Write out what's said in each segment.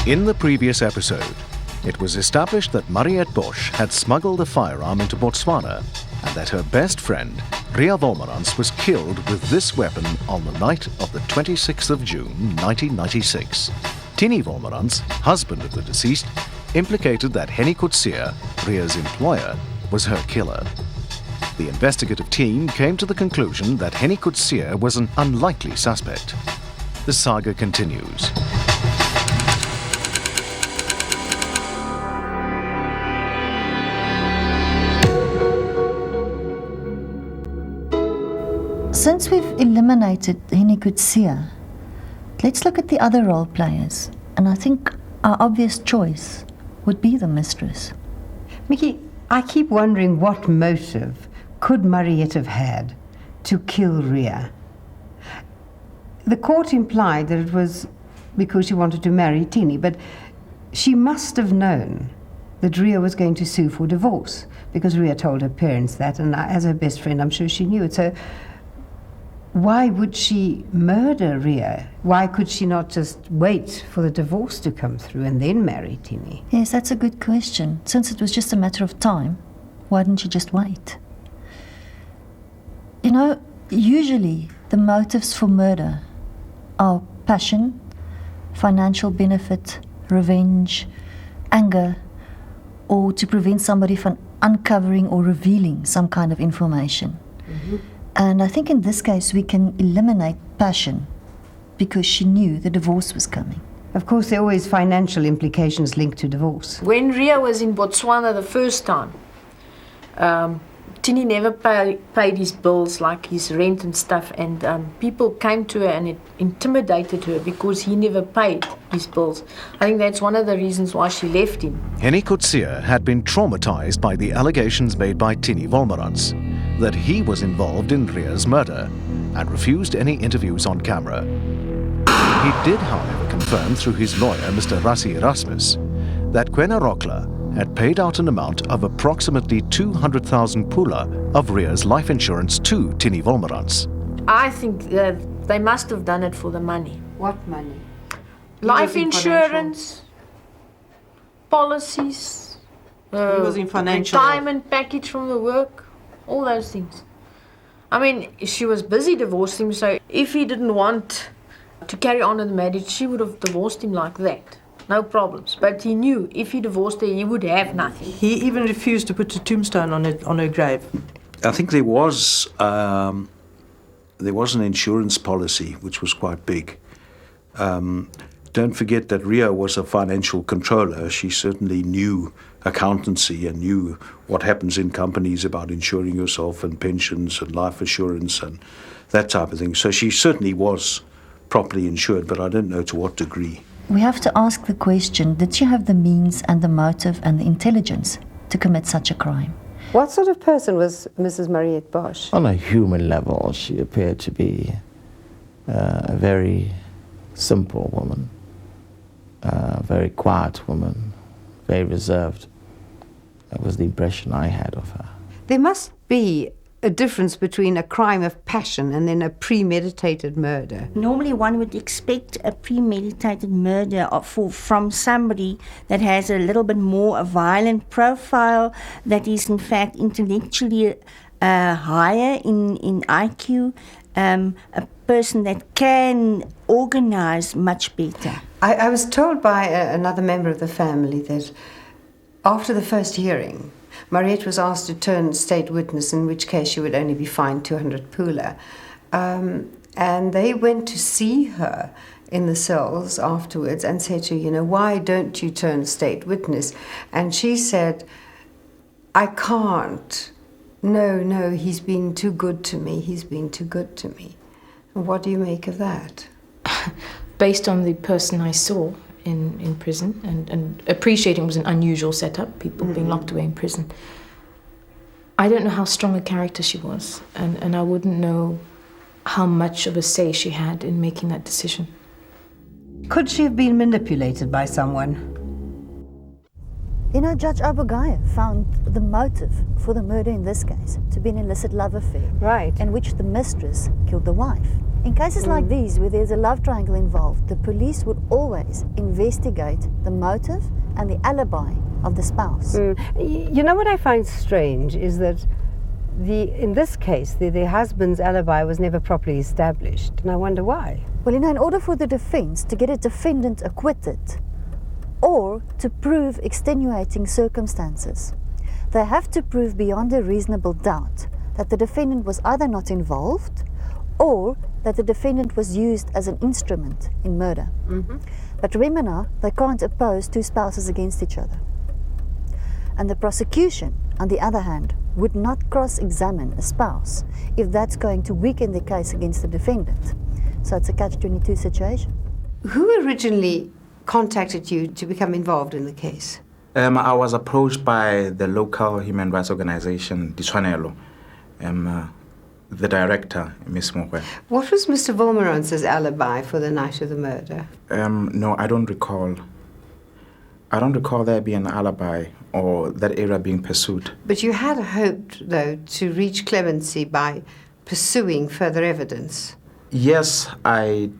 In the previous episode, it was established that Mariëtte Bosch had smuggled a firearm into Botswana and that her best friend, Ria Wolmerans, was killed with this weapon on the night of the 26th of June 1996. Tinnie Wolmerans, husband of the deceased, implicated that Henny Coetzee, Ria's employer, was her killer. The investigative team came to the conclusion that Henny Coetzee was an unlikely suspect. The saga continues. Since we've eliminated Henny Coetzee, let's look at the other role players. And I think our obvious choice would be the mistress. Mickey, I keep wondering what motive could Mariette have had to kill Ria? The court implied that it was because she wanted to marry Tinnie, but she must have known that Ria was going to sue for divorce, because Ria told her parents that, and as her best friend, I'm sure she knew it. So why would she murder Ria? Why could she not just wait for the divorce to come through and then marry Tinnie? Yes, that's a good question. Since it was just a matter of time, why didn't she just wait? You know, usually the motives for murder are passion, financial benefit, revenge, anger, or to prevent somebody from uncovering or revealing some kind of information. Mm-hmm. And I think in this case we can eliminate passion because she knew the divorce was coming. Of course, there are always financial implications linked to divorce. When Ria was in Botswana the first time, Tinnie never paid his bills, like his rent and stuff, and people came to her and it intimidated her because he never paid his bills. I think that's one of the reasons why she left him. Henny Coetzee had been traumatized by the allegations made by Tinnie Wolmerans that he was involved in Ria's murder and refused any interviews on camera. He did, however, confirm through his lawyer, Mr. Rassie Erasmus, that Kwena Rockler had paid out an amount of approximately 200,000 pula of Ria's life insurance to Tinnie Wolmerans. I think they must have done it for the money. What money? Life insurance, policies, retirement package from the work, all those things. I mean, she was busy divorcing him, so if he didn't want to carry on with the marriage, she would have divorced him like that. No problems. But he knew if he divorced her, he would have nothing. He even refused to put a tombstone on her grave. I think there was an insurance policy which was quite big. Don't forget that Ria was a financial controller. She certainly knew accountancy and knew what happens in companies about insuring yourself and pensions and life assurance and that type of thing. So she certainly was properly insured, but I don't know to what degree. We have to ask the question, did she have the means and the motive and the intelligence to commit such a crime? What sort of person was Mrs. Mariette Bosch? On a human level, she appeared to be a very simple woman, a very quiet woman, very reserved. That was the impression I had of her. There must be a difference between a crime of passion and then a premeditated murder. Normally one would expect a premeditated murder from somebody that has a little bit more a violent profile, that is in fact intellectually higher in IQ, a person that can organize much better. I was told by another member of the family that after the first hearing, Mariette was asked to turn state witness, in which case she would only be fined 200 pula. And they went to see her in the cells afterwards and said to her, why don't you turn state witness? And she said, I can't. No, he's been too good to me. He's been too good to me. What do you make of that? Based on the person I saw in prison and appreciating it was an unusual setup, people being locked away in prison. I don't know how strong a character she was, and I wouldn't know how much of a say she had in making that decision. Could she have been manipulated by someone? Judge Abogaya found the motive for the murder in this case to be an illicit love affair, right, in which the mistress killed the wife. In cases like these, where there's a love triangle involved, the police would always investigate the motive and the alibi of the spouse. You know what I find strange is that in this case, the husband's alibi was never properly established, and I wonder why. Well, in order for the defense to get a defendant acquitted or to prove extenuating circumstances, they have to prove beyond a reasonable doubt that the defendant was either not involved or that the defendant was used as an instrument in murder. But remember now, they can't oppose two spouses against each other. And the prosecution, on the other hand, would not cross-examine a spouse if that's going to weaken the case against the defendant. So it's a catch-22 situation. Who originally contacted you to become involved in the case? I was approached by the local human rights organization, Ditshwanelo, the director, Ms. Mokwe. What was Mr. Volmerance's alibi for the night of the murder? No, I don't recall. I don't recall there being an alibi or that area being pursued. But you had hoped, though, to reach Clemency by pursuing further evidence. Yes, I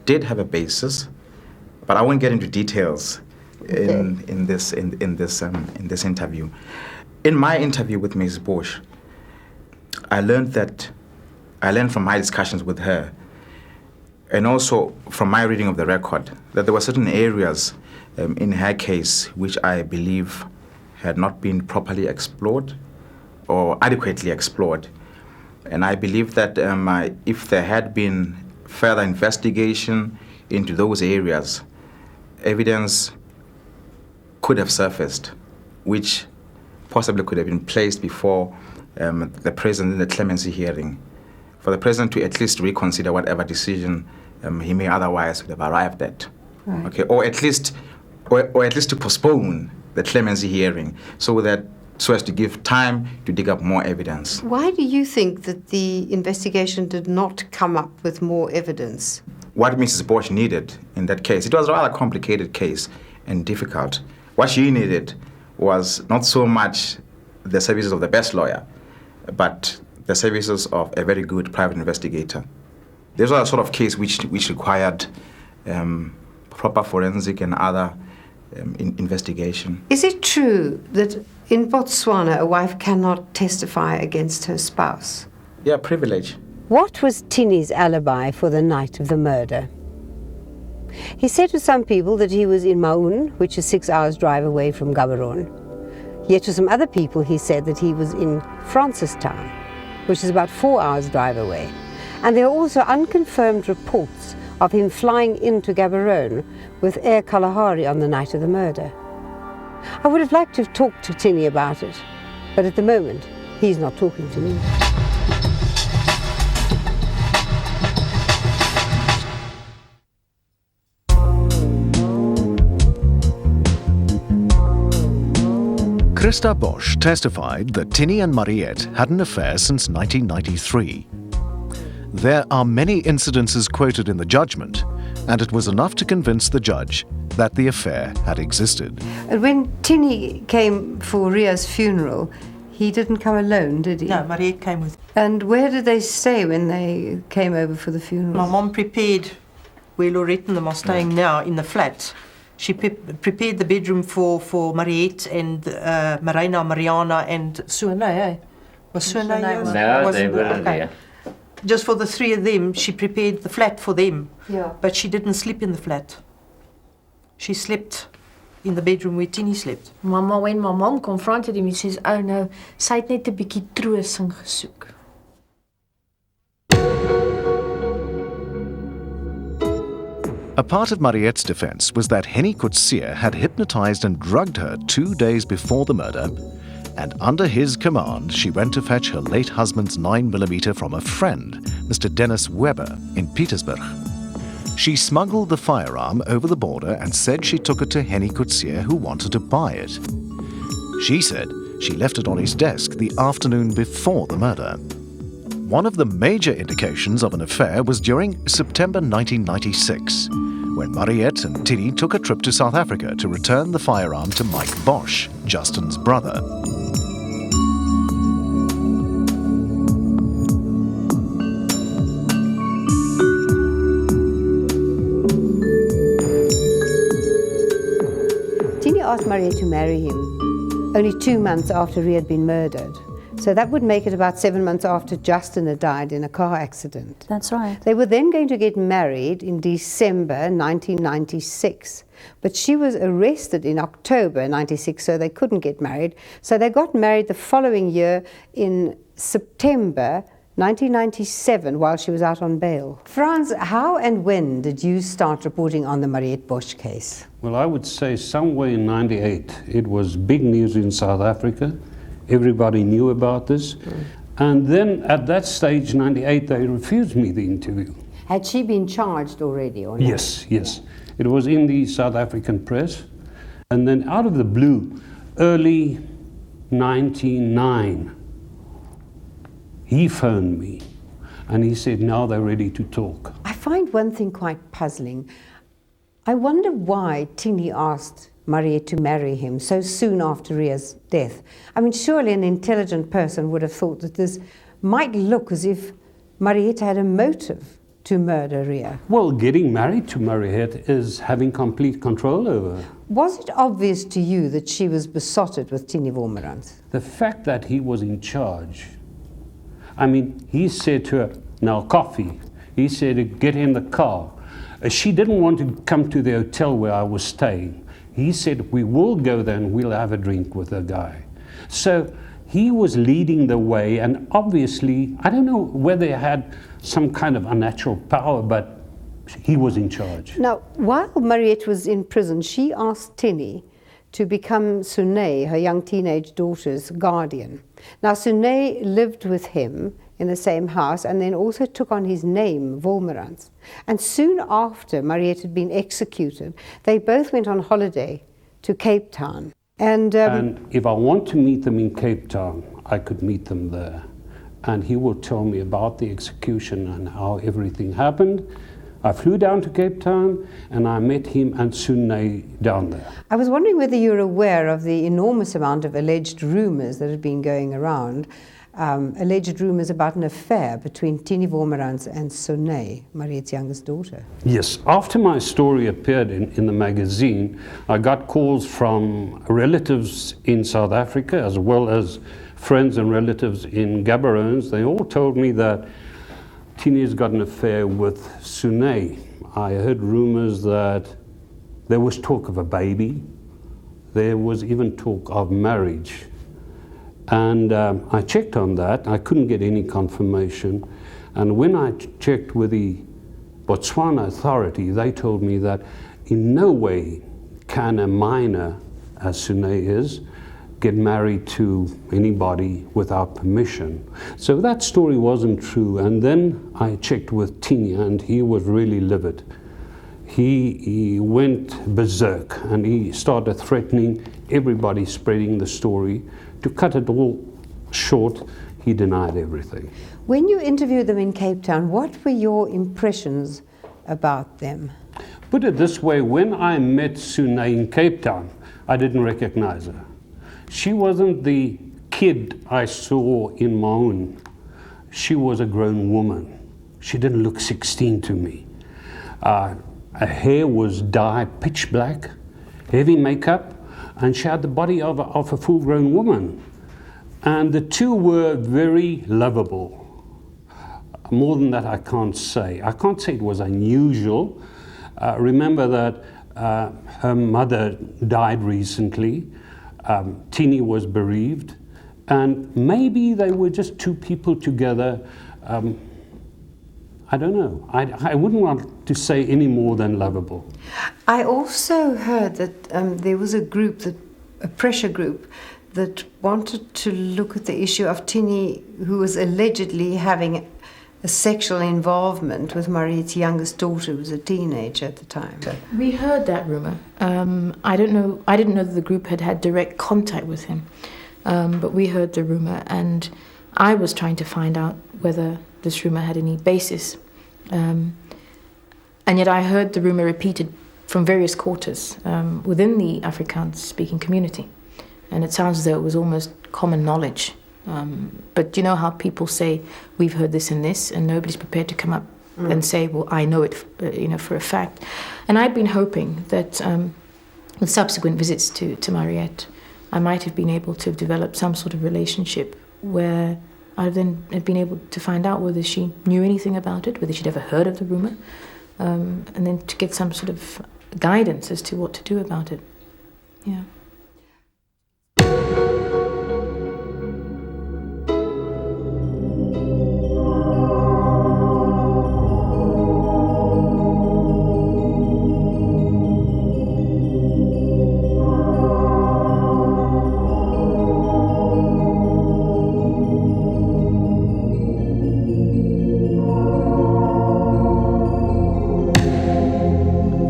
did have a basis, but I won't get into details in this interview. In my interview with Ms. Bosch, I learned from my discussions with her, and also from my reading of the record, that there were certain areas in her case which I believe had not been properly explored or adequately explored. And I believe that if there had been further investigation into those areas, evidence could have surfaced, which possibly could have been placed before the president in the clemency hearing, for the president to at least reconsider whatever decision he may otherwise have arrived at. Right. Okay, or at least to postpone the clemency hearing so as to give time to dig up more evidence. Why do you think that the investigation did not come up with more evidence? What Mrs. Bosch needed in that case, it was a rather complicated case and difficult. What she needed was not so much the services of the best lawyer, but the services of a very good private investigator. This was a sort of case which required proper forensic and other investigation. Is it true that in Botswana a wife cannot testify against her spouse? Yeah, privilege. What was Tinnie's alibi for the night of the murder? He said to some people that he was in Maun, which is 6 hours' drive away from Gaborone. Yet to some other people he said that he was in Francistown, which is about 4 hours' drive away. And there are also unconfirmed reports of him flying into Gaborone with Air Kalahari on the night of the murder. I would have liked to have talked to Tinnie about it, but at the moment he's not talking to me. Christa Bosch testified that Tinnie and Mariette had an affair since 1993. There are many incidences quoted in the judgment, and it was enough to convince the judge that the affair had existed. And when Tinnie came for Ria's funeral, he didn't come alone, did he? No, Mariette came with. And where did they stay when they came over for the funeral? My mom prepared where Lorette and them are staying now in the flat. She prepared the bedroom for Mariette and Marina, Mariana and Suene, eh? Was Suene? No, they weren't there. Just for the three of them, she prepared the flat for them. Yeah. But she didn't sleep in the flat. She slept in the bedroom where Tinnie slept. Mama, when my mom confronted him, he says, "Oh no, sy het net 'n bietjie troosting gesoek." A part of Mariette's defense was that Henny Coetzee had hypnotized and drugged her 2 days before the murder, and under his command, she went to fetch her late husband's 9mm from a friend, Mr. Dennis Weber, in Pietersburg. She smuggled the firearm over the border and said she took it to Henny Coetzee, who wanted to buy it. She said she left it on his desk the afternoon before the murder. One of the major indications of an affair was during September 1996, when Mariette and Tinnie took a trip to South Africa to return the firearm to Mike Bosch, Justin's brother. asked Mariette to marry him only 2 months after Ria had been murdered. So that would make it about 7 months after Justin had died in a car accident. That's right. They were then going to get married in December 1996, but she was arrested in October 96, so they couldn't get married. So they got married the following year in September 1997 while she was out on bail. Frans, how and when did you start reporting on the Mariëtte Bosch case? Well, I would say somewhere in '98. It was big news in South Africa. Everybody knew about this. And then at that stage, '98, they refused me the interview. Had she been charged already or not? Yes, yes. It was in the South African press. And then out of the blue, early 99, he phoned me and he said, now they're ready to talk. I find one thing quite puzzling. I wonder why Tinnie asked Mariette to marry him so soon after Ria's death. I mean, surely an intelligent person would have thought that this might look as if Mariette had a motive to murder Ria. Well, getting married to Mariette is having complete control over her. Was it obvious to you that she was besotted with Tinnie Wormerans? The fact that he was in charge, I mean, he said to her, now coffee. He said, get in the car. She didn't want to come to the hotel where I was staying. He said, we will go there and we'll have a drink with the guy. So he was leading the way, and obviously, I don't know whether he had some kind of unnatural power, but he was in charge. Now, while Mariette was in prison, she asked Tinnie to become Sune, her young teenage daughter's guardian. Now, Sune lived with him in the same house and then also took on his name, Wormerans. And soon after Mariette had been executed, they both went on holiday to Cape Town. And if I want to meet them in Cape Town, I could meet them there. And he will tell me about the execution and how everything happened. I flew down to Cape Town and I met him and Sune down there. I was wondering whether you're aware of the enormous amount of alleged rumours that had been going around. Alleged rumours about an affair between Tinnie Wormerans and Sune, Mariette's youngest daughter. Yes, after my story appeared in the magazine, I got calls from relatives in South Africa as well as friends and relatives in Gaborone. They all told me that Tinnie's got an affair with Sune. I heard rumours that there was talk of a baby. There was even talk of marriage. And I checked on that. I couldn't get any confirmation. And when I checked with the Botswana authority, they told me that in no way can a minor, as Sune is, get married to anybody without permission. So that story wasn't true. And then I checked with Tinnie, and he was really livid. He went berserk and he started threatening everybody spreading the story. To cut it all short, he denied everything. When you interviewed them in Cape Town, what were your impressions about them? Put it this way, when I met Sune in Cape Town, I didn't recognize her. She wasn't the kid I saw in Maun. She was a grown woman. She didn't look 16 to me. Her hair was dyed pitch black, heavy makeup, and she had the body of a full-grown woman. And the two were very lovable. More than that, I can't say. I can't say it was unusual. Remember that her mother died recently. Tinnie was bereaved. And maybe they were just two people together. I don't know. I wouldn't want to say any more than lovable. I also heard that there was a pressure group, that wanted to look at the issue of Tinnie, who was allegedly having a sexual involvement with Mariette's youngest daughter, who was a teenager at the time. We heard that rumor. I didn't know that the group had direct contact with him, but we heard the rumor, and I was trying to find out whether this rumor had any basis. And yet I heard the rumor repeated from various quarters within the Afrikaans-speaking community. And it sounds as though it was almost common knowledge. But you know how people say, we've heard this and this, and nobody's prepared to come up and say, well, I know it for a fact. And I'd been hoping that with subsequent visits to Mariette, I might have been able to have developed some sort of relationship where I then had been able to find out whether she knew anything about it, whether she'd ever heard of the rumour, and then to get some sort of guidance as to what to do about it. Yeah.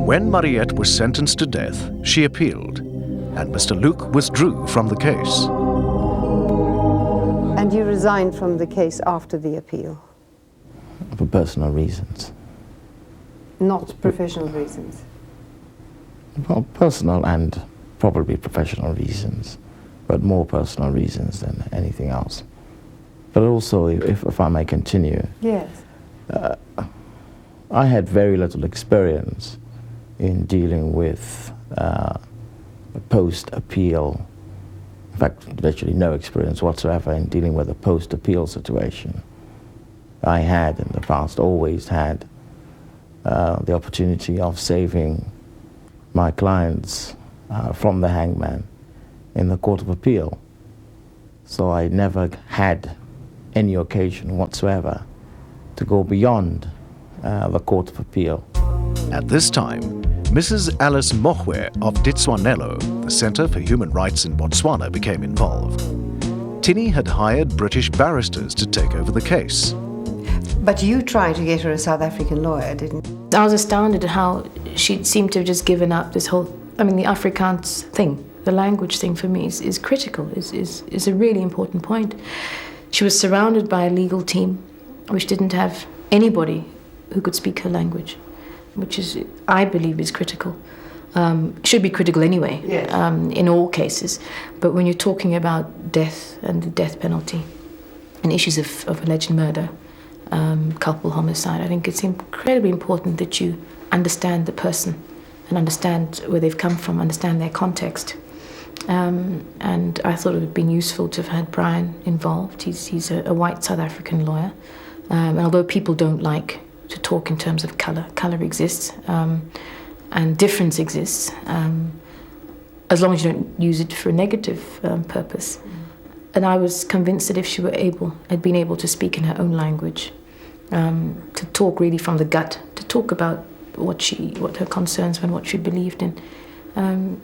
When Mariette was sentenced to death, she appealed, and Mr. Luke withdrew from the case. And you resigned from the case after the appeal? For personal reasons. Not professional reasons? Well, personal and probably professional reasons, but more personal reasons than anything else. But also, if I may continue, yes. I had very little experience in dealing with a post-appeal, in fact, virtually no experience whatsoever in dealing with a post-appeal situation. I had in the past always had the opportunity of saving my clients from the hangman in the Court of Appeal. So I never had any occasion whatsoever to go beyond the Court of Appeal. At this time, Mrs. Alice Mohwe of Ditswanelo, the Centre for Human Rights in Botswana, became involved. Tinnie had hired British barristers to take over the case. But you tried to get her a South African lawyer, didn't you? I was astounded at how she seemed to have just given up this whole, the Afrikaans thing, the language thing for me is critical, is a really important point. She was surrounded by a legal team which didn't have anybody who could speak her language, which is, I believe, is critical. Should be critical anyway, yes. In all cases. But when you're talking about death and the death penalty and issues of alleged murder, culpable homicide, I think it's incredibly important that you understand the person and understand where they've come from, understand their context. And I thought it would have been useful to have had Brian involved. He's a white South African lawyer. And although people don't like to talk in terms of colour exists, and difference exists, as long as you don't use it for a negative purpose. And I was convinced that if she had been able to speak in her own language, to talk really from the gut, to talk about what her concerns were and what she believed in,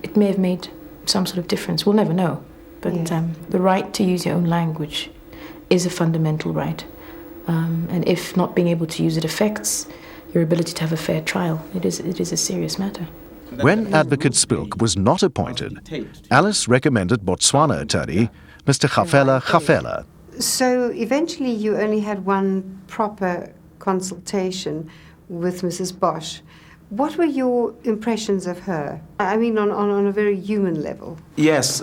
it may have made some sort of difference. We'll never know. But yes. The right to use your own language is a fundamental right. And if not being able to use it affects your ability to have a fair trial, it is a serious matter. When Advocate Spilk was not appointed, Alice recommended Botswana attorney, Mr. Gafela. So eventually you only had one proper consultation with Mrs. Bosch. What were your impressions of her? I mean, on a very human level. Yes.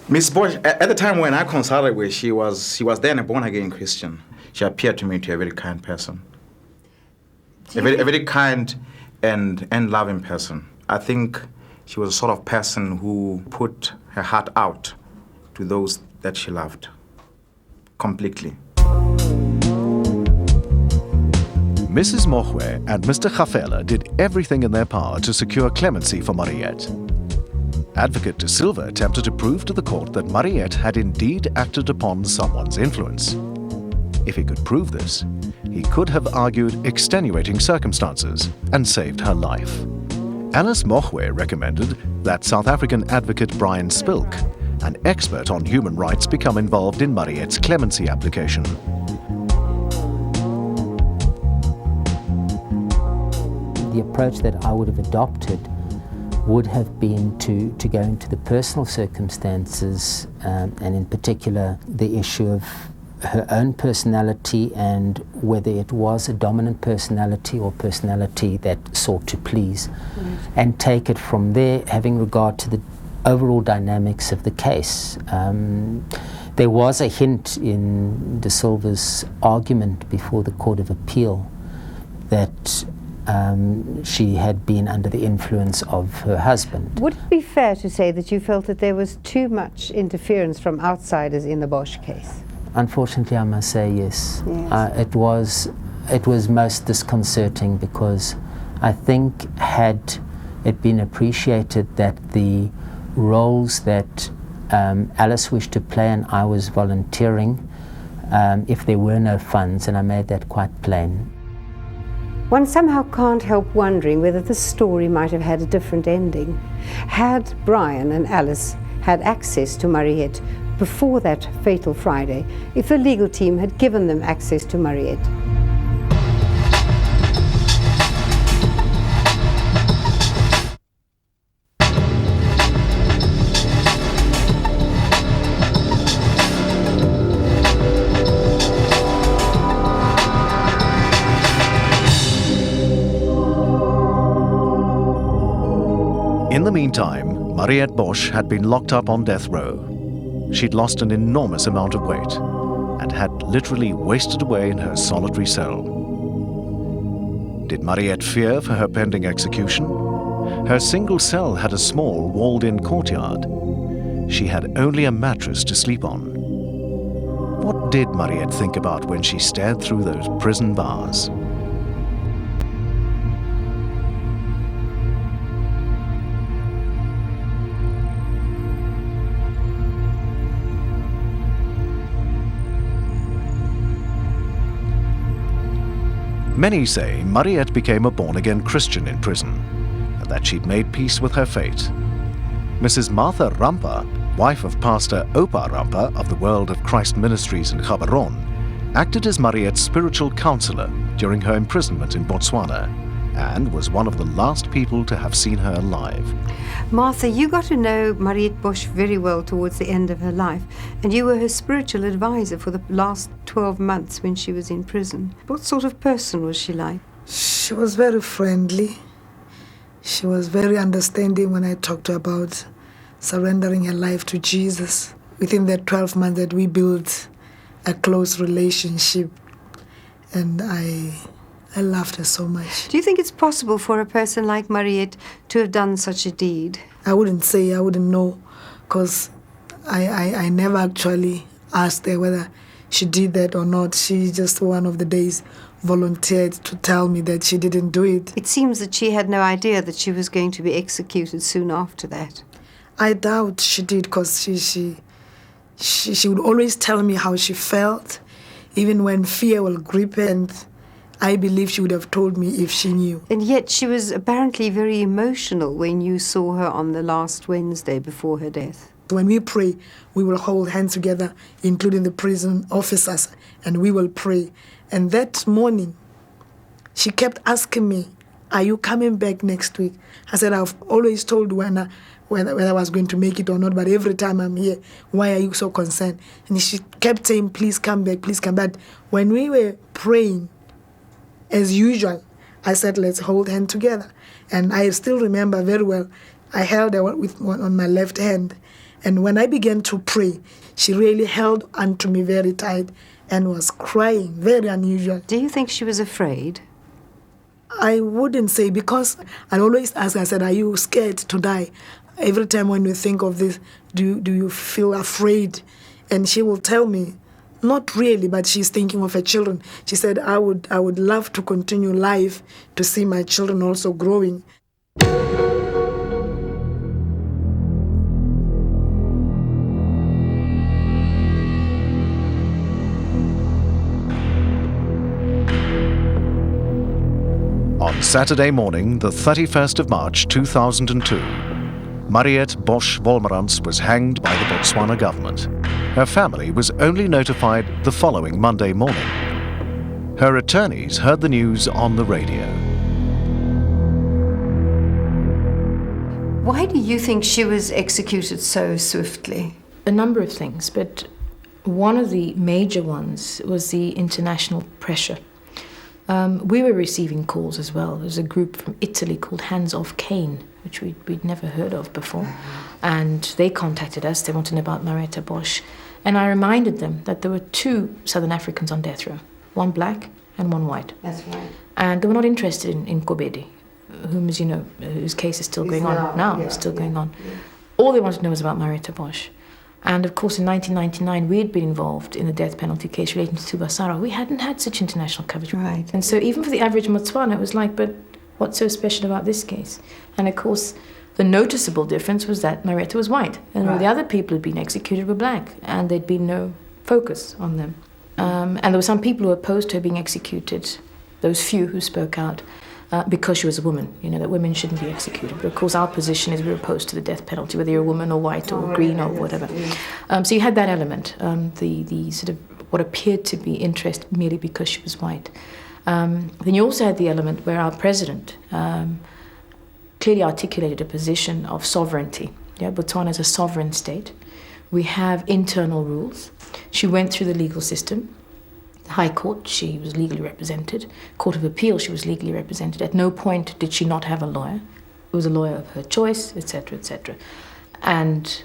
Miss Bosch, at the time when I consulted with, she was then a born-again Christian. She appeared to me to be a very kind person. A very kind and loving person. I think she was a sort of person who put her heart out to those that she loved. Completely. Mrs. Mohwe and Mr. Gafela did everything in their power to secure clemency for Mariette. Advocate De Silva attempted to prove to the court that Mariette had indeed acted upon someone's influence. If he could prove this, he could have argued extenuating circumstances and saved her life. Alice Mohwe recommended that South African advocate Brian Spilk, an expert on human rights, become involved in Mariette's clemency application. The approach that I would have adopted would have been to go into the personal circumstances, and in particular the issue of her own personality and whether it was a dominant personality or personality that sought to please, and take it from there, having regard to the overall dynamics of the case. There was a hint in De Silva's argument before the Court of Appeal that she had been under the influence of her husband. Would it be fair to say that you felt that there was too much interference from outsiders in the Bosch case? Unfortunately, I must say yes. It was most disconcerting, because I think had it been appreciated that the roles that Alice wished to play and I was volunteering, if there were no funds, and I made that quite plain. One somehow can't help wondering whether the story might have had a different ending. Had Brian and Alice had access to Mariette before that fatal Friday, if the legal team had given them access to Mariette? In the meantime, Mariette Bosch had been locked up on death row. She'd lost an enormous amount of weight and had literally wasted away in her solitary cell. Did Mariette fear for her pending execution? Her single cell had a small, walled-in courtyard. She had only a mattress to sleep on. What did Mariette think about when she stared through those prison bars? Many say Mariette became a born-again Christian in prison, and that she'd made peace with her fate. Mrs. Martha Rampa, wife of Pastor Opa Rampa of the World of Christ Ministries in Gaborone, acted as Mariette's spiritual counselor during her imprisonment in Botswana, and was one of the last people to have seen her alive. Martha, you got to know Mariette Bosch very well towards the end of her life, and you were her spiritual advisor for the last 12 months when she was in prison. What sort of person was she like? She was very friendly. She was very understanding when I talked to her about surrendering her life to Jesus. Within that 12 months that we built a close relationship, and I loved her so much. Do you think it's possible for a person like Mariette to have done such a deed? I wouldn't say, I wouldn't know, because I never actually asked her whether she did that or not. She just one of the days volunteered to tell me that she didn't do it. It seems that she had no idea that she was going to be executed soon after that. I doubt she did, because she would always tell me how she felt, even when fear will grip her, and I believe she would have told me if she knew. And yet she was apparently very emotional when you saw her on the last Wednesday before her death. When we pray, we will hold hands together, including the prison officers, and we will pray. And that morning, she kept asking me, "Are you coming back next week?" I said, "I've always told whether I was going to make it or not, but every time I'm here, why are you so concerned?" And she kept saying, "Please come back, please come back." When we were praying, as usual, I said, "Let's hold hands together." And I still remember very well, I held her with one on my left hand. And when I began to pray, she really held onto me very tight and was crying, very unusual. Do you think she was afraid? I wouldn't say, because I always ask her, I said, "Are you scared to die?" Every time when you think of this, do you feel afraid? And she will tell me, not really, but she's thinking of her children. She said, I would love to continue life to see my children also growing. On Saturday morning, the 31st of March 2002, Mariette Bosch Wolmerans was hanged by the Botswana government. Her family was only notified the following Monday morning. Her attorneys heard the news on the radio. Why do you think she was executed so swiftly? A number of things, but one of the major ones was the international pressure. We were receiving calls as well. There's a group from Italy called Hands Off Cain, which we'd never heard of before. And they contacted us. They wanted to know about Mariette Bosch. And I reminded them that there were 2 Southern Africans on death row, one black and one white. That's right. And they were not interested in Kobedi, whom, as you know, whose case is still going on now. It's still going on. Yeah. All they wanted to know was about Mariëtte Bosch. And of course, in 1999, we had been involved in the death penalty case relating to Tubasara. We hadn't had such international coverage. Right. And so even for the average Motswana, it was like, but what's so special about this case? And of course, the noticeable difference was that Mariette was white, and all the other people who'd been executed were black, and there'd been no focus on them. And there were some people who were opposed to her being executed, those few who spoke out, because she was a woman, that women shouldn't be executed. But of course, our position is we're opposed to the death penalty, whether you're a woman or white or green or whatever. So you had that element, the sort of what appeared to be interest merely because she was white. Then you also had the element where our president clearly articulated a position of sovereignty. Botswana is a sovereign state. We have internal rules. She went through the legal system. The High Court, she was legally represented. Court of Appeal, she was legally represented. At no point did she not have a lawyer. It was a lawyer of her choice, etc., etc. And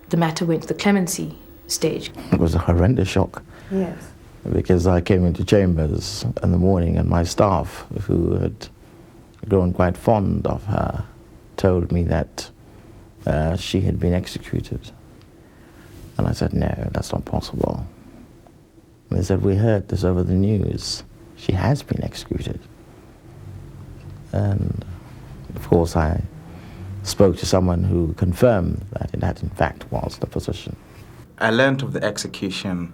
the matter went to the Clemency stage. It was a horrendous shock. Yes. Because I came into chambers in the morning and my staff, who had grown quite fond of her, told me that she had been executed. And I said, no, that's not possible. And they said, we heard this over the news. She has been executed. And of course I spoke to someone who confirmed that it had in fact was the position. I learned of the execution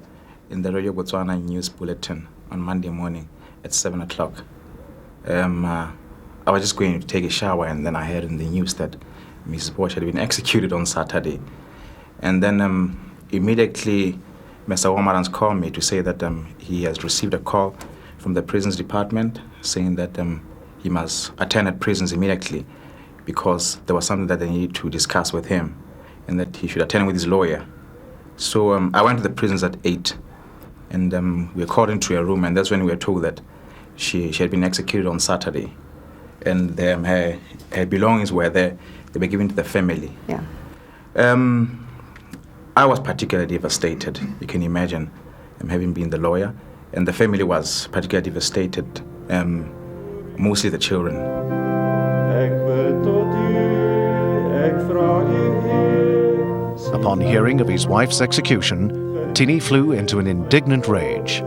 in the Radio Botswana News Bulletin on Monday morning at 7 o'clock. I was just going to take a shower, and then I heard in the news that Mrs. Bosch had been executed on Saturday. And then immediately Mr. Womarans called me to say that he has received a call from the prisons department saying that he must attend at prisons immediately because there was something that they needed to discuss with him and that he should attend with his lawyer. So I went to the prisons at 8 and we were called into a room, and that's when we were told that she had been executed on Saturday, and her belongings were there. They were given to the family. Yeah. I was particularly devastated, you can imagine, having been the lawyer, and the family was particularly devastated, mostly the children. Upon hearing of his wife's execution, Tinnie flew into an indignant rage.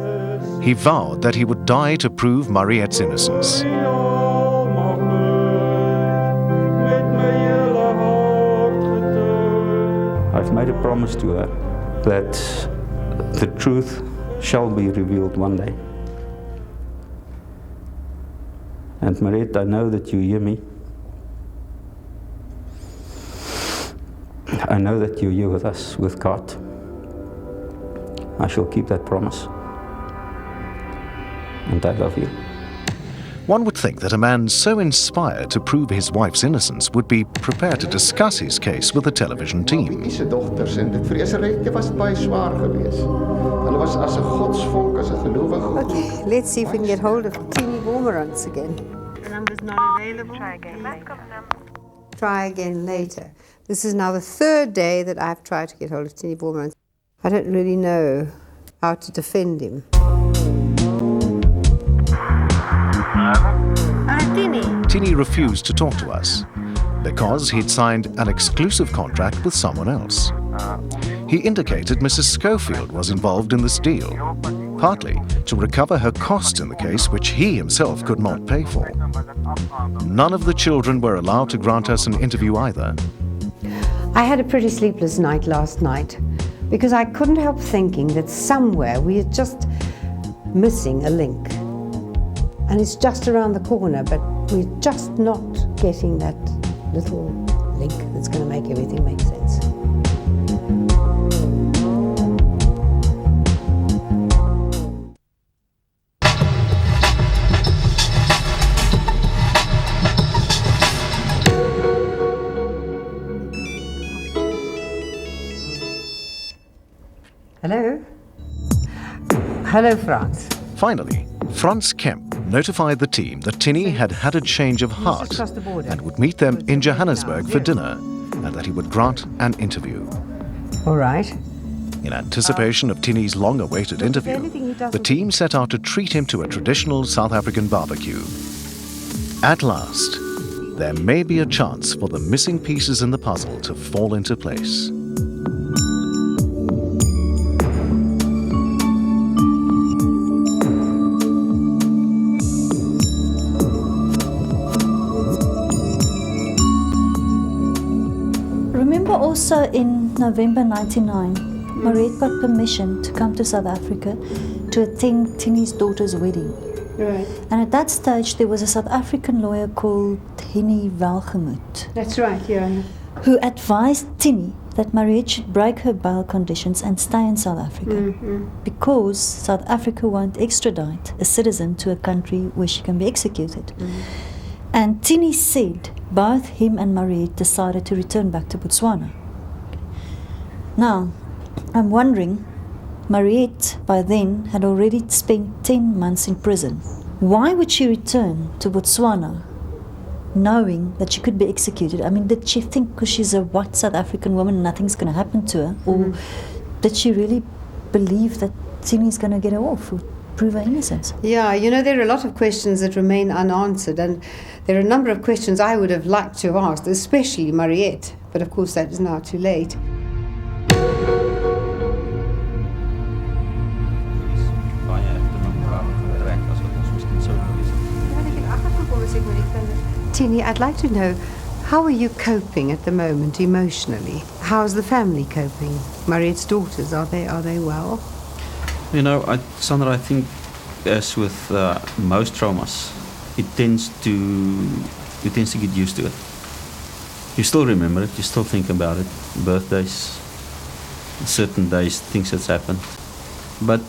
He vowed that he would die to prove Mariette's innocence. I've made a promise to her that the truth shall be revealed one day. And Mariette, I know that you hear me. I know that you're here with us, with God. I shall keep that promise. And I love you. One would think that a man so inspired to prove his wife's innocence would be prepared to discuss his case with the television team. Okay, let's see if we can get hold of Tinnie Womarans again. The number's not available. Try again later. Try again later. This is now the third day that I've tried to get hold of Tinnie Womarans. I don't really know how to defend him. Tinnie refused to talk to us because he'd signed an exclusive contract with someone else. He indicated Mrs. Schofield was involved in this deal, partly to recover her costs in the case which he himself could not pay for. None of the children were allowed to grant us an interview either. I had a pretty sleepless night last night because I couldn't help thinking that somewhere we are just missing a link. And it's just around the corner, but we're just not getting that little link that's going to make everything make sense. Hello? Hello, Frans. Finally, Frans Kemp notified the team that Tinnie had had a change of heart and would meet them in Johannesburg for dinner, and that he would grant an interview. All right. In anticipation of Tinnie's long-awaited interview, the team set out to treat him to a traditional South African barbecue. At last, there may be a chance for the missing pieces in the puzzle to fall into place. Remember also in November 1999, Mariette got permission to come to South Africa to attend Tinnie's daughter's wedding. Right. And at that stage, there was a South African lawyer called Tinnie Welgemoed. That's right, yeah. Who advised Tinnie that Mariette should break her bail conditions and stay in South Africa because South Africa won't extradite a citizen to a country where she can be executed. And Tinnie said both him and Mariette decided to return back to Botswana. Now, I'm wondering, Mariette by then had already spent 10 months in prison. Why would she return to Botswana knowing that she could be executed? I mean, did she think because she's a white South African woman nothing's going to happen to her? Or did she really believe that Tinnie's going to get her off or prove her innocence? Yeah, you know, there are a lot of questions that remain unanswered, and there are a number of questions I would have liked to have asked, especially Mariette, but of course that is now too late. Tinnie, I'd like to know, how are you coping at the moment emotionally? How's the family coping? Mariette's daughters, are they well? You know, Sandra, I think as with most traumas, it tends to get used to it. You still remember it, you still think about it, birthdays, certain days, things that's happened. But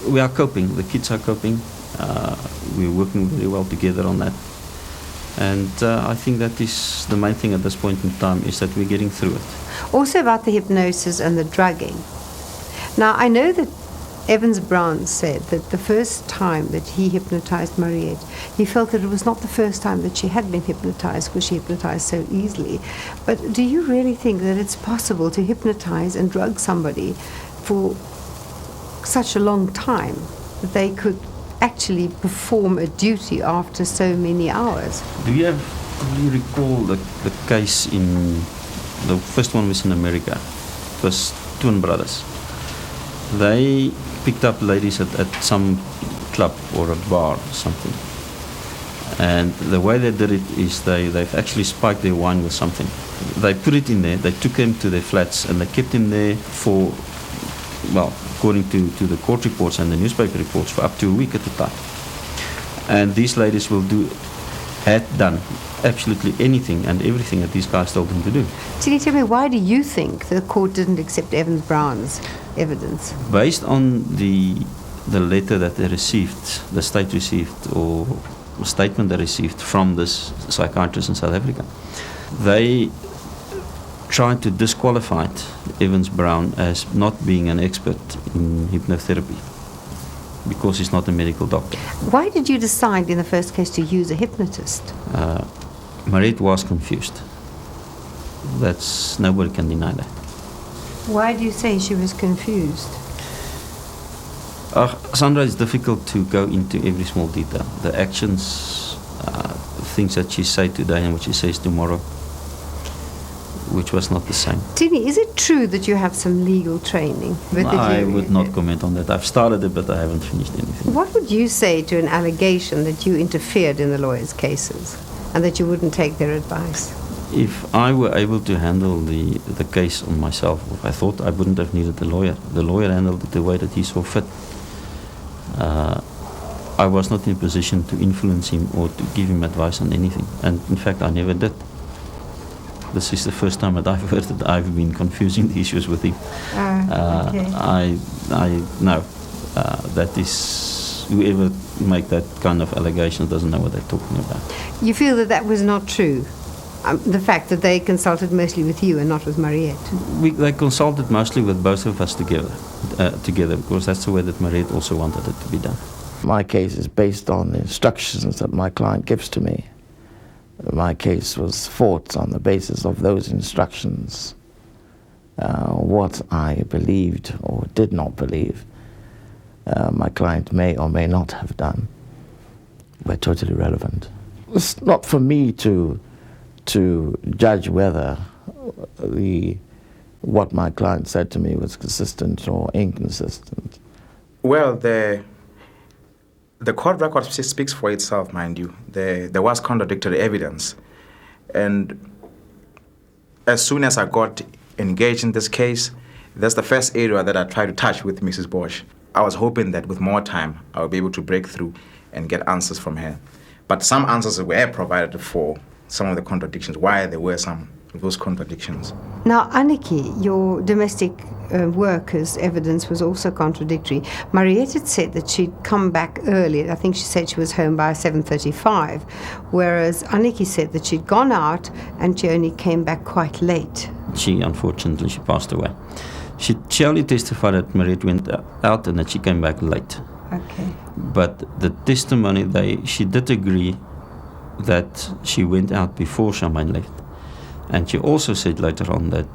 we are coping, the kids are coping, we're working very well together on that. And I think that is the main thing at this point in time, is that we're getting through it. Also about the hypnosis and the drugging. Now, I know that Evans Brown said that the first time that he hypnotized Mariette, he felt that it was not the first time that she had been hypnotized, because she hypnotized so easily. But do you really think that it's possible to hypnotize and drug somebody for such a long time that they could actually perform a duty after so many hours? Do you recall the case the first one was in America? It was twin brothers. They picked up ladies at some club or a bar or something. And the way they did it is they've actually spiked their wine with something. They put it in there, they took him to their flats, and they kept him there for, well, according to the court reports and the newspaper reports, for up to a week at a time. And these ladies had done absolutely anything and everything that these guys told them to do. Tinnie, tell me, why do you think the court didn't accept Evans Brown's evidence? Based on the letter that they received, the state received, or statement they received from this psychiatrist in South Africa, they tried to disqualify Evans Brown as not being an expert in hypnotherapy because he's not a medical doctor. Why did you decide in the first case to use a hypnotist? Mariette was confused. Nobody can deny that. Why do you say she was confused? Sandra, it's difficult to go into every small detail. The actions, things that she said today and what she says tomorrow, which was not the same. Tinnie, is it true that you have some legal training? I would not comment on that. I've started it, but I haven't finished anything. What would you say to an allegation that you interfered in the lawyers' cases and that you wouldn't take their advice? If I were able to handle the case on myself, I thought I wouldn't have needed the lawyer. The lawyer handled it the way that he saw fit. I was not in a position to influence him or to give him advice on anything. And in fact, I never did. This is the first time that I've heard that I've been confusing the issues with him. Okay. That is, whoever make that kind of allegation doesn't know what they're talking about. You feel that was not true? The fact that they consulted mostly with you and not with Mariette? They consulted mostly with both of us together, because that's the way that Mariette also wanted it to be done. My case is based on the instructions that my client gives to me. My case was fought on the basis of those instructions. what I believed or did not believe my client may or may not have done were totally irrelevant. It's not for me to judge whether what my client said to me was consistent or inconsistent. Well, the court record speaks for itself, mind you. There was contradictory evidence. And as soon as I got engaged in this case, that's the first area that I tried to touch with Mrs. Bosch. I was hoping that with more time, I would be able to break through and get answers from her. But some answers were provided for some of the contradictions, why there were some of those contradictions. Now, Anneke, your domestic workers' evidence was also contradictory. Mariette had said that she'd come back early. I think she said she was home by 7:35, whereas Anneke said that she'd gone out and she only came back quite late. Unfortunately, she passed away. She only testified that Mariette went out and that she came back late. Okay. But the testimony, she did agree that she went out before Charmaine left. And she also said later on that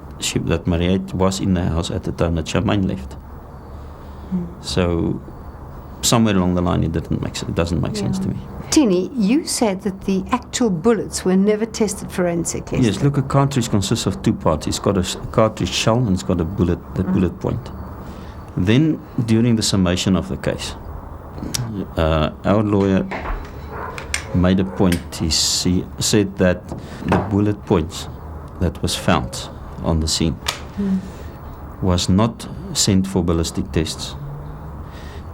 Mariette was in the house at the time that Charmaine left. So somewhere along the line it doesn't make sense to me. Tinnie, you said that the actual bullets were never tested forensically. Yes, look, a cartridge consists of two parts. It's got a cartridge shell and it's got a bullet point. Then, during the summation of the case, our lawyer made a point. He said that the bullet points that was found on the scene was not sent for ballistic tests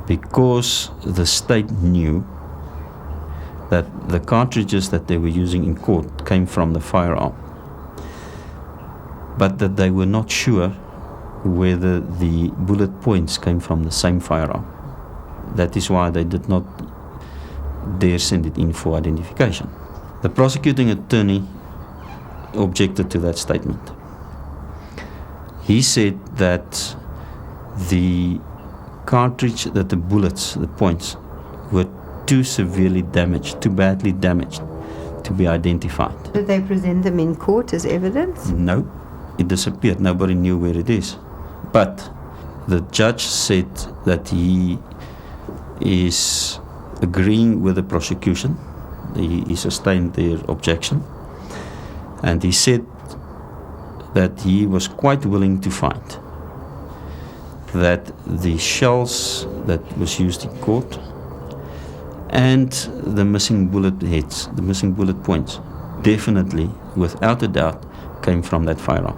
because the state knew that the cartridges that they were using in court came from the firearm, but that they were not sure whether the bullet points came from the same firearm. That is why they did not dare send it in for identification. The prosecuting attorney objected to that statement. He said that the cartridge, that the bullets, the points, were too severely damaged, too badly damaged to be identified. Did they present them in court as evidence? No, it disappeared. Nobody knew where it is. But the judge said that he is agreeing with the prosecution. He sustained their objection. And he said that he was quite willing to find that the shells that was used in court and the missing bullet heads, the missing bullet points, definitely, without a doubt, came from that firearm.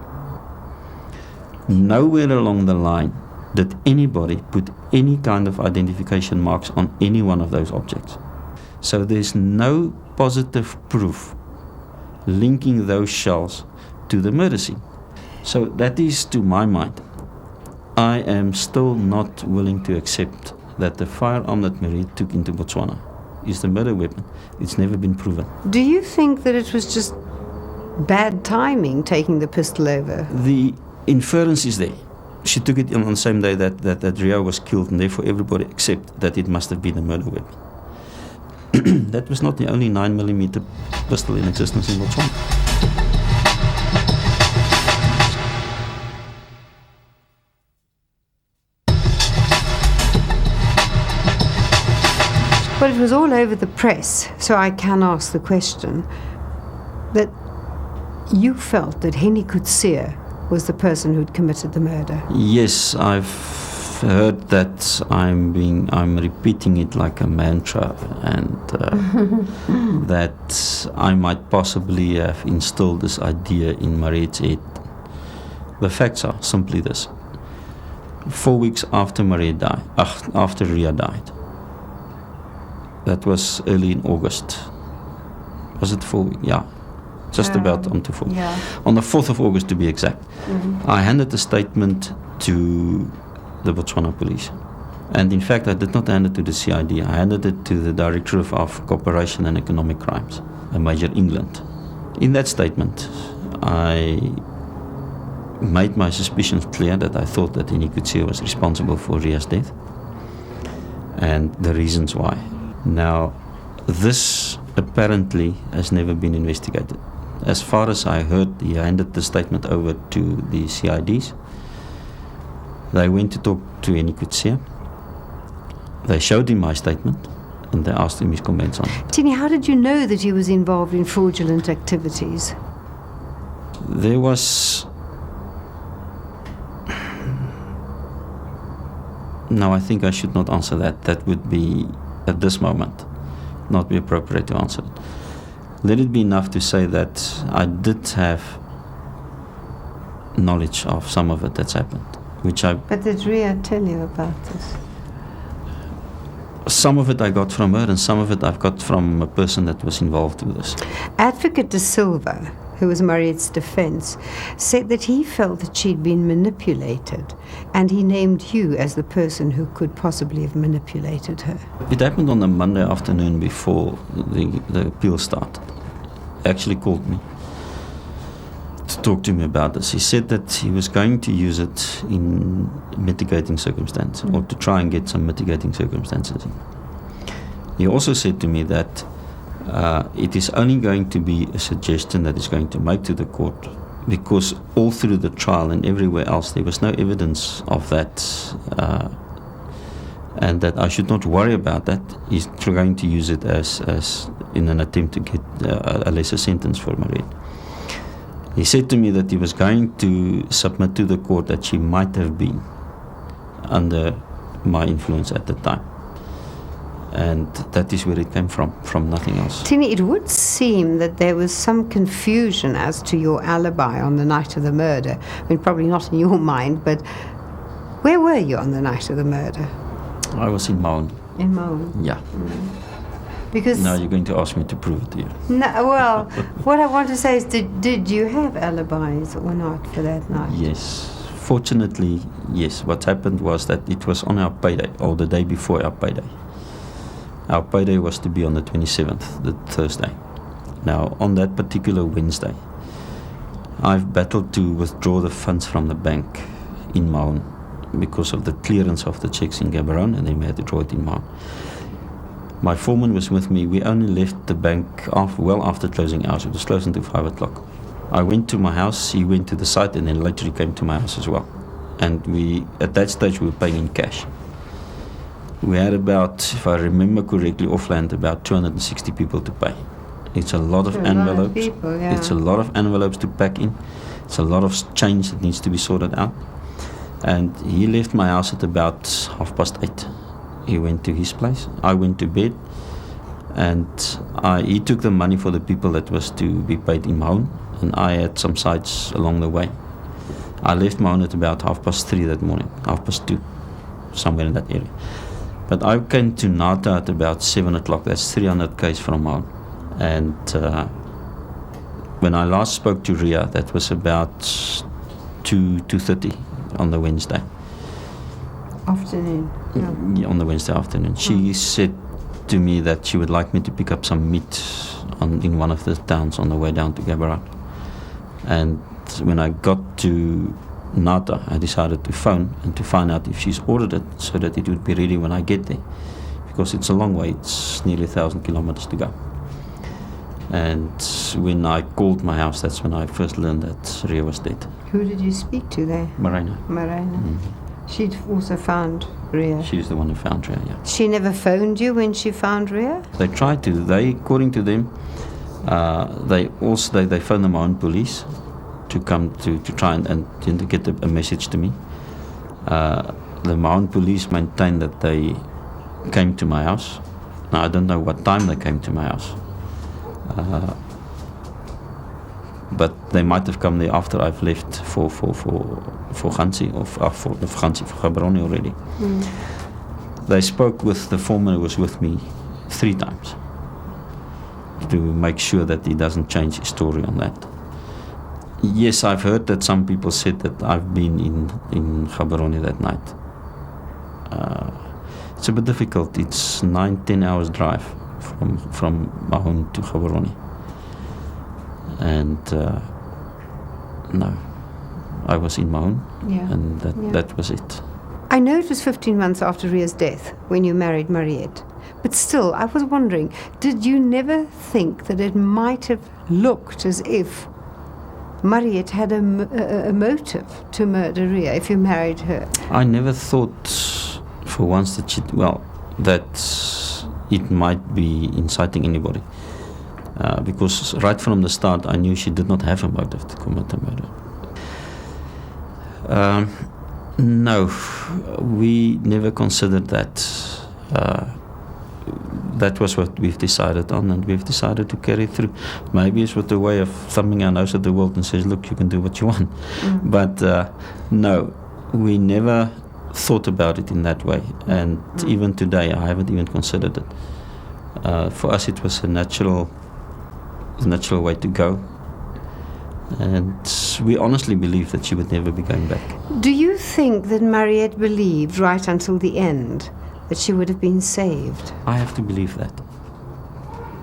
Nowhere along the line did anybody put any kind of identification marks on any one of those objects. So there's no positive proof linking those shells to the murder scene. So that is, to my mind, I am still not willing to accept that the firearm that Mariette took into Botswana is the murder weapon. It's never been proven. Do you think that it was just bad timing taking the pistol over? The inference is there. She took it on the same day that Ria was killed, and therefore everybody accepts that it must have been a murder weapon. That was not the only 9mm pistol in existence in Botswana. Well, it was all over the press, so I can ask the question that you felt that Henny Kutsia was the person who'd committed the murder. Yes, I've heard that I'm repeating it like a mantra, and that I might possibly have instilled this idea in Mariette's head. The facts are simply this: 4 weeks after Mariette died, after Ria died, that was early in August. Was it 4 weeks? Yeah. Just about on to 4. Yeah. On the 4th of August, to be exact. Mm-hmm. I handed the statement to the Botswana police. And in fact, I did not hand it to the CID. I handed it to the Director of Cooperation and Economic Crimes, Major England. In that statement, I made my suspicions clear that I thought that Henny Kutsia was responsible for Ria's death and the reasons why. Now, this apparently has never been investigated. As far as I heard, he handed the statement over to the CIDs, They went to talk to Henny Coetzee. They showed him my statement and they asked him his comments on it. Tinnie, how did you know that he was involved in fraudulent activities? There was... No, I think I should not answer that. That would be, at this moment, not be appropriate to answer it. Let it be enough to say that I did have knowledge of some of it that's happened, which I... But did Ria tell you about this? Some of it I got from her and some of it I've got from a person that was involved with this. Advocate De Silva, who was Mariette's defense, said that he felt that she'd been manipulated, and he named you as the person who could possibly have manipulated her. It happened on a Monday afternoon before the appeal started. He actually called me to talk to me about this. He said that he was going to use it in mitigating circumstances, or to try and get some mitigating circumstances in. He also said to me that it is only going to be a suggestion that he's going to make to the court, because all through the trial and everywhere else there was no evidence of that, and that I should not worry about that. He's going to use it as in an attempt to get a lesser sentence for Mariette. He said to me that he was going to submit to the court that she might have been under my influence at the time. And that is where it came from nothing else. Tinnie, it would seem that there was some confusion as to your alibi on the night of the murder. I mean, probably not in your mind, but where were you on the night of the murder? I was in Maun. In Maun? Yeah. Because now you're going to ask me to prove it to you. No, well, what I want to say is, did you have alibis or not for that night? Yes. Fortunately, yes. What happened was that it was on our payday, or the day before our payday. Our payday was to be on the 27th, the Thursday. Now, on that particular Wednesday, I've battled to withdraw the funds from the bank in Maun because of the clearance of the checks in Gaborone, and then we had to draw it in Maun. My foreman was with me. We only left the bank well after closing hours. It was close until 5 o'clock. I went to my house, he went to the site, and then later he came to my house as well. And at that stage, we were paying in cash. We had about, if I remember correctly, offhand, about 260 people to pay. It's a lot of envelopes. People, yeah. It's a lot of envelopes to pack in. It's a lot of change that needs to be sorted out. And he left my house at about 8:30. He went to his place. I went to bed. And he took the money for the people that was to be paid in Maun. And I had some sides along the way. I left Maun at about 3:30 that morning, 2:30, somewhere in that area. But I came to Nata at about 7 o'clock. That's 300 km from Maun. And when I last spoke to Ria, that was about 2:30 on the Wednesday. Afternoon. Yeah, on the Wednesday afternoon. She said to me that she would like me to pick up some meat in one of the towns on the way down to Gaborone. And when I got to Nata, I decided to phone and to find out if she's ordered it so that it would be ready when I get there. Because it's a long way, it's nearly 1,000 kilometers to go. And when I called my house, that's when I first learned that Ria was dead. Who did you speak to there? Mariette. Mariette. She'd also found Ria. She's the one who found Ria, yeah. She never phoned you when she found Ria? They tried to. According to them, they phoned the Maun police to come to try and to get a message to me. The Maun police maintained that they came to my house. Now I don't know what time they came to my house, but they might have come there after I've left for Gansi or for Gaborone already. They spoke with the foreman who was with me 3 times to make sure that he doesn't change his story on that. Yes, I've heard that some people said that I've been in Gaborone that night. It's a bit difficult. It's 9-10 hours drive from Maun to Gaborone. And no, I was in Maun, and that was it. I know it was 15 months after Ria's death when you married Mariette. But still, I was wondering, did you never think that it might have looked as if Mariette had a motive to murder Ria if you married her. I never thought for once that it might be inciting anybody. Because right from the start I knew she did not have a motive to commit a murder. No, we never considered that. That was what we've decided on, and we've decided to carry through. Maybe it's with a way of thumbing our nose at the world and says, look, you can do what you want. But no, we never thought about it in that way. And even today, I haven't even considered it. For us, it was a natural way to go. And we honestly believe that she would never be going back. Do you think that Mariette believed right until the end that she would have been saved? I have to believe that.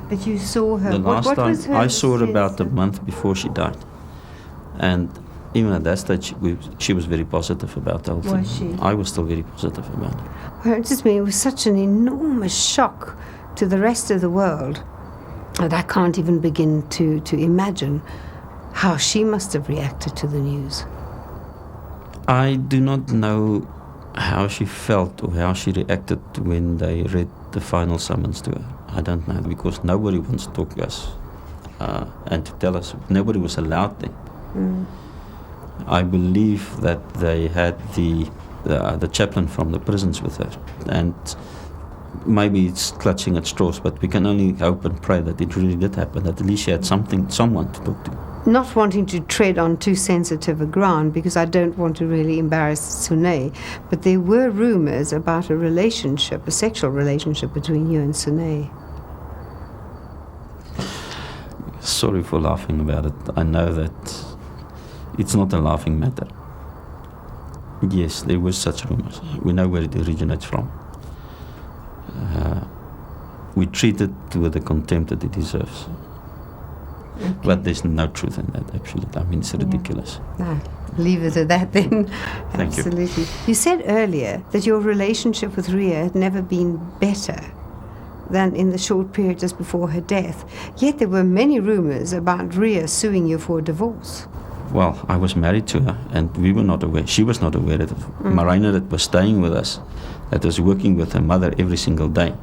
But you saw her. The last what time was her I saw her sense about a of- month before she died. And even at that stage, she was very positive about the whole thing. Was she? I was still very positive about it. Well, it just mean it was such an enormous shock to the rest of the world that I can't even begin to imagine how she must have reacted to the news. I do not know how she felt or how she reacted when they read the final summons to her. I don't know, because nobody wants to talk to us and to tell us. Nobody was allowed there. I believe that they had the chaplain from the prisons with her, and maybe it's clutching at straws, but we can only hope and pray that it really did happen, that at least she had someone to talk to. Not wanting to tread on too sensitive a ground, because I don't want to really embarrass Sune, but there were rumors about a relationship, a sexual relationship between you and Sune. Sorry for laughing about it. I know that it's not a laughing matter. Yes, there were such rumors. We know where it originates from. We treat it with the contempt that it deserves. Okay. But there's no truth in that, absolutely. I mean, it's ridiculous. No, leave it at that then. Thank you. Absolutely. You said earlier that your relationship with Ria had never been better than in the short period just before her death. Yet there were many rumors about Ria suing you for a divorce. Well, I was married to her, and we were not aware. She was not aware that Mariette, that was staying with us, that was working with her mother every single day,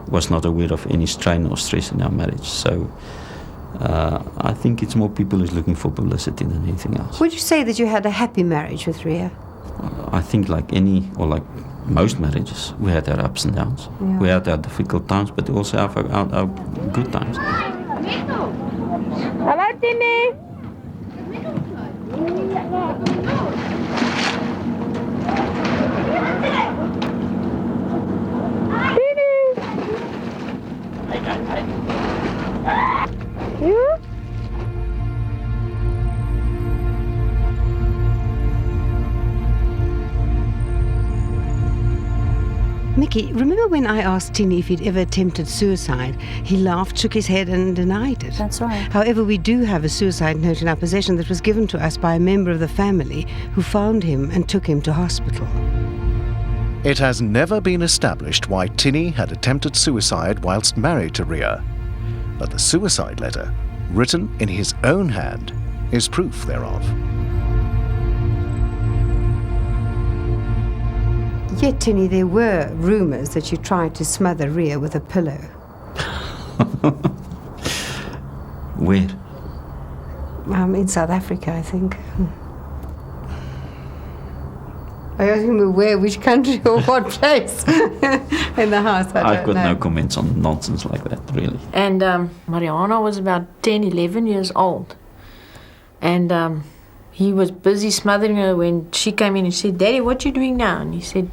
was not aware of any strain or stress in our marriage. So I think it's more people who's looking for publicity than anything else. Would you say that you had a happy marriage with Ria? I think like most marriages, we had our ups and downs. Yeah. We had our difficult times, but also our good times. Hello, Tinnie. You? Mickey, remember when I asked Tinnie if he'd ever attempted suicide? He laughed, shook his head and denied it. That's right. However, we do have a suicide note in our possession that was given to us by a member of the family who found him and took him to hospital. It has never been established why Tinnie had attempted suicide whilst married to Ria, but the suicide letter, written in his own hand, is proof thereof. Yet, Tinnie, there were rumours that you tried to smother Ria with a pillow. Where? In South Africa, I think. I asked him where, which country or what place in the house. I've got no comments on nonsense like that, really. And Mariana was about 10, 11 years old. And he was busy smothering her when she came in and said, "Daddy, what you doing now?" And he said,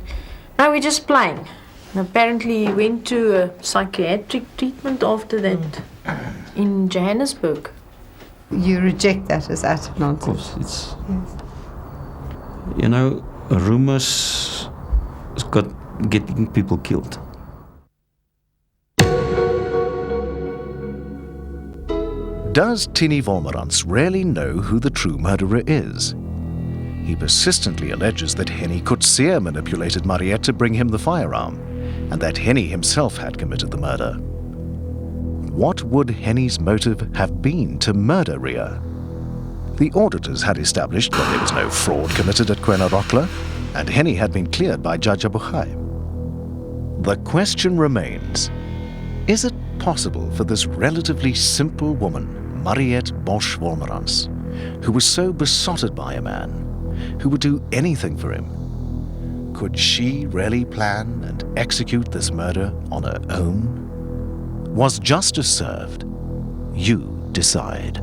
"No, we're just playing." And apparently he went to a psychiatric treatment after that in Johannesburg. You reject that as utter nonsense. Of course, it's... You know, rumors got getting people killed. Does Tinnie Wolmerans really know who the true murderer is? He persistently alleges that Henny Coetzee manipulated Mariette to bring him the firearm, and that Henny himself had committed the murder. What would Henny's motive have been to murder Ria? The auditors had established that there was no fraud committed at Kwena Rockler, and Henny had been cleared by Judge Abuchai. The question remains, is it possible for this relatively simple woman, Mariëtte Bosch Wolmerans, who was so besotted by a man, who would do anything for him, could she really plan and execute this murder on her own? Was justice served? You decide.